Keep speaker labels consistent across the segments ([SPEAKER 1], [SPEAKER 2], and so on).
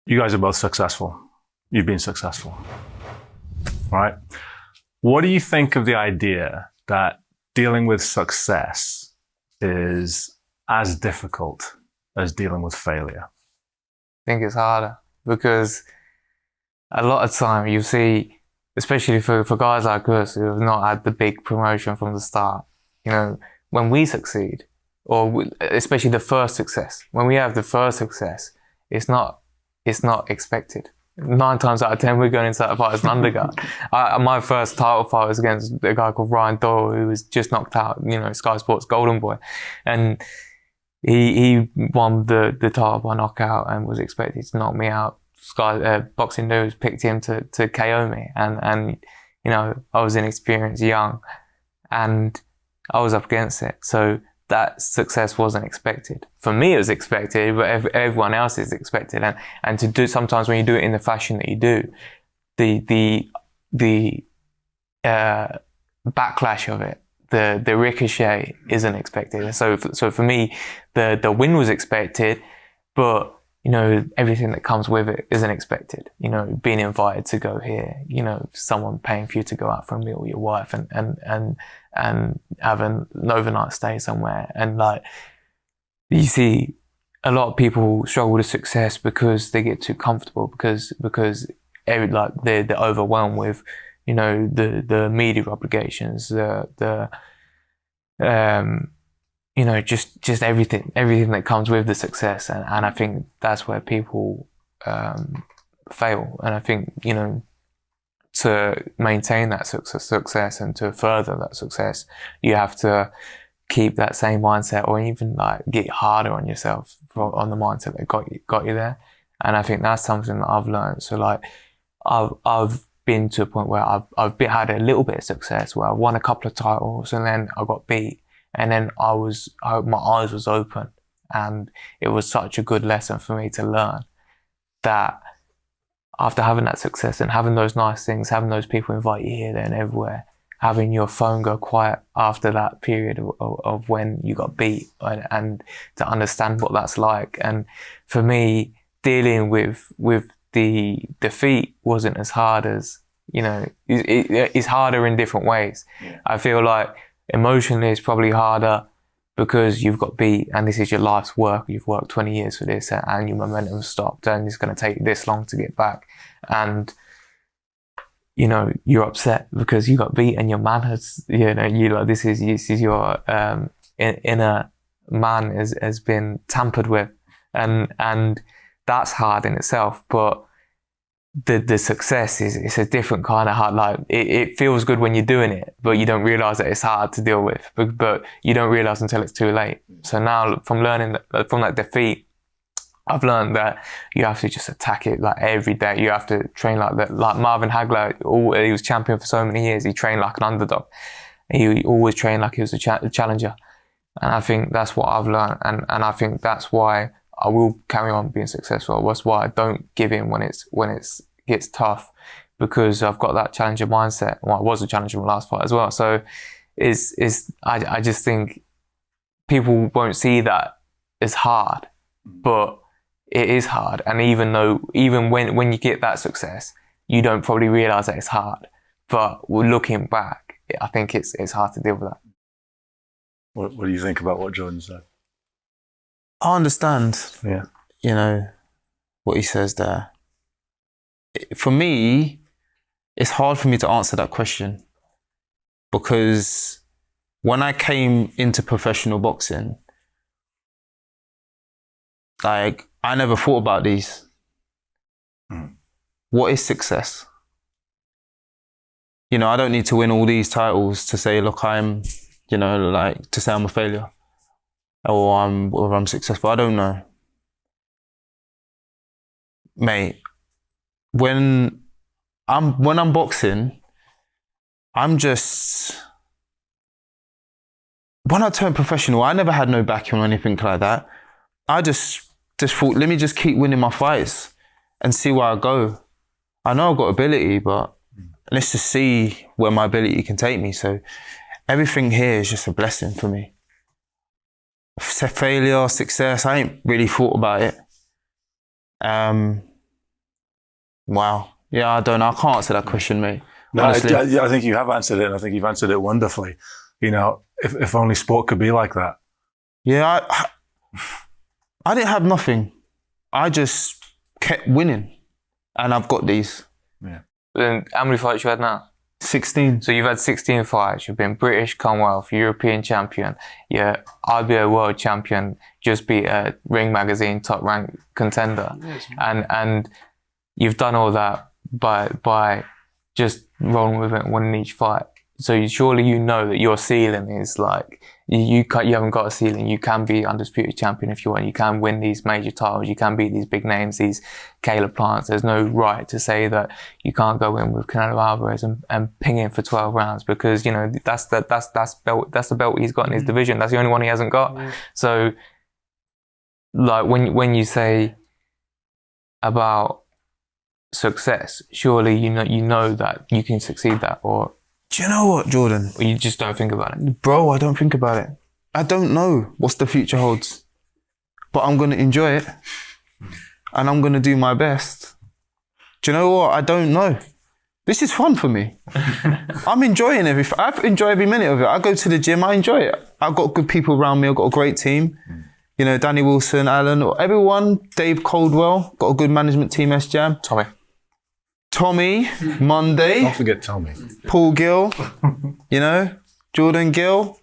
[SPEAKER 1] you guys are both successful. You've been successful, right? What do you think of the idea that dealing with success is as difficult as dealing with failure?
[SPEAKER 2] I think it's harder because a lot of time you see, especially for guys like us who have not had the big promotion from the start, you know, when we succeed, especially the first success, when we have the first success, it's not expected. 9 times out of 10, we're going into that fight as an underdog. My first title fight was against a guy called Ryan Doyle, who was just knocked out, you know, Sky Sports Golden Boy. And he won the title by knockout and was expected to knock me out. Boxing News picked him to KO me. And, you know, I was inexperienced, young, and I was up against it. So that success wasn't expected. For me, it was expected, but everyone else is expected. And to do, sometimes when you do it in the fashion that you do, the backlash of it, the ricochet isn't expected. So for me, the win was expected, but you know, everything that comes with it isn't expected. You know, being invited to go here, you know, someone paying for you to go out for a meal with your wife and having an overnight stay somewhere. And like, you see a lot of people struggle with success because they get too comfortable because they're overwhelmed with, you know, the media obligations, you know, just everything that comes with the success. And I think that's where people fail. And I think, you know, to maintain that success and to further that success, you have to keep that same mindset, or even like get harder on yourself on the mindset that got you there. And I think that's something that I've learned. So like, I've been to a point where I've had a little bit of success where I won a couple of titles and then I got beat. And then my eyes was open, and it was such a good lesson for me to learn that after having that success and having those nice things, having those people invite you here, there and everywhere, having your phone go quiet after that period of when you got beat, and to understand what that's like. And for me, dealing with the defeat wasn't as hard as, you know, it's harder in different ways. Yeah. I feel like emotionally it's probably harder because you've got beat and this is your life's work. You've worked 20 years for this and your momentum stopped and it's going to take this long to get back. And, you know, you're upset because you got beat and your man has, you know, you like, this is your inner man has been tampered with. And that's hard in itself. But the success is a different kind of hard. Like it feels good when you're doing it, but you don't realize that it's hard to deal with. But you don't realize until it's too late. So now, from learning from that defeat, I've learned that you have to just attack it like every day. You have to train like that. Like Marvin Hagler, he was champion for so many years. He trained like an underdog. He always trained like he was a challenger. And I think that's what I've learned. And I think that's why I will carry on being successful. That's why I don't give in when it gets tough, because I've got that challenger mindset. Well, I was a challenger in the last fight as well. So I just think people won't see that as hard, but it is hard. And even when you get that success, you don't probably realize that it's hard. But looking back, I think it's hard to deal with that.
[SPEAKER 1] What do you think about what Jordan said?
[SPEAKER 3] I understand,
[SPEAKER 1] yeah,
[SPEAKER 3] you know, what he says there. For me, it's hard for me to answer that question, because when I came into professional boxing, like, I never thought about these. What is success? You know, I don't need to win all these titles to say, look, I'm, you know, like, to say I'm a failure. Or I'm successful. I don't know. Mate, when I'm boxing, when I turned professional, I never had no backing or anything like that. I just thought, let me just keep winning my fights and see where I go. I know I've got ability, but let's just see where my ability can take me. So everything here is just a blessing for me. Failure, success, I ain't really thought about it. Wow. Yeah, I don't know. I can't answer that question, mate.
[SPEAKER 1] No,
[SPEAKER 3] Honestly.
[SPEAKER 1] I think you have answered it, and I think you've answered it wonderfully. You know, if only sport could be like that.
[SPEAKER 3] Yeah, I didn't have nothing. I just kept winning. And I've got these.
[SPEAKER 2] And how many fights you had now?
[SPEAKER 3] 16.
[SPEAKER 2] So you've had 16 fights. You've been British, Commonwealth, European champion. You're IBO world champion. Just beat a Ring Magazine top ranked contender. And you've done all that by just rolling with it and winning each fight. So surely you know that your ceiling is like, you haven't got a ceiling. You can be undisputed champion if you want. You can win these major titles. You can beat these big names, these Caleb Plants. There's no right to say that you can't go in with Canelo Alvarez and ping him for 12 rounds, because, you know, that's the belt he's got in his division. That's the only one he hasn't got. So, like, when you say about success, surely you know that you can succeed that, or
[SPEAKER 3] Do you know what, Jordan?
[SPEAKER 2] you just don't think about it.
[SPEAKER 3] Bro, I don't think about it. I don't know what the future holds. But I'm going to enjoy it. And I'm going to do my best. Do you know what? I don't know. This is fun for me. I'm enjoying everything. I enjoy every minute of it. I go to the gym. I enjoy it. I've got good people around me. I've got a great team. You know, Danny Wilson, Alan, everyone, Dave Coldwell. Got a good management team, S-Jam. Tommy, Monday.
[SPEAKER 1] Don't forget Tommy.
[SPEAKER 3] Paul Gill, you know, Jordan Gill,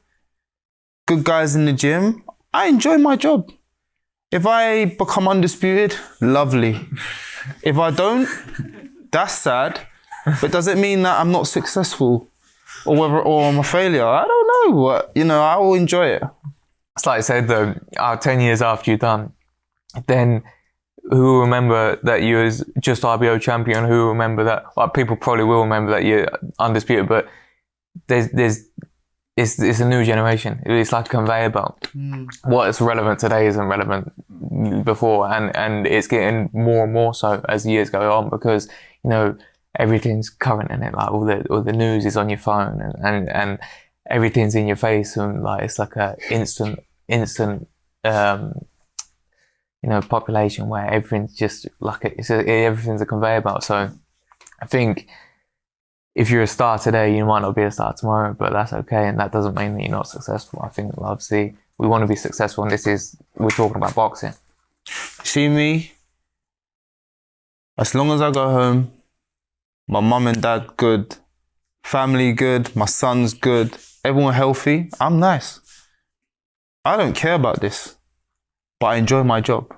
[SPEAKER 3] good guys in the gym. I enjoy my job. If I become undisputed, lovely. If I don't, that's sad. But does it mean that I'm not successful or I'm a failure? I don't know. But, you know, I will enjoy it.
[SPEAKER 2] It's like I said though, 10 years after you're done, then who will remember that you was just IBO champion? Who will remember that? Well, people probably will remember that you're undisputed, but it's a new generation. It's like a conveyor belt. What is relevant today isn't relevant before, and it's getting more and more so as the years go on, because, you know, everything's current in it. Like all the news is on your phone, and everything's in your face, and like it's like a instant you know, population where everything's just like everything's a conveyor belt. So I think if you're a star today, you might not be a star tomorrow, but that's okay, and that doesn't mean that you're not successful. I think obviously we want to be successful, and we're talking about boxing.
[SPEAKER 3] See me, as long as I go home, my mum and dad good, family good, my son's good, everyone healthy, I'm nice. I don't care about this, but I enjoy my job.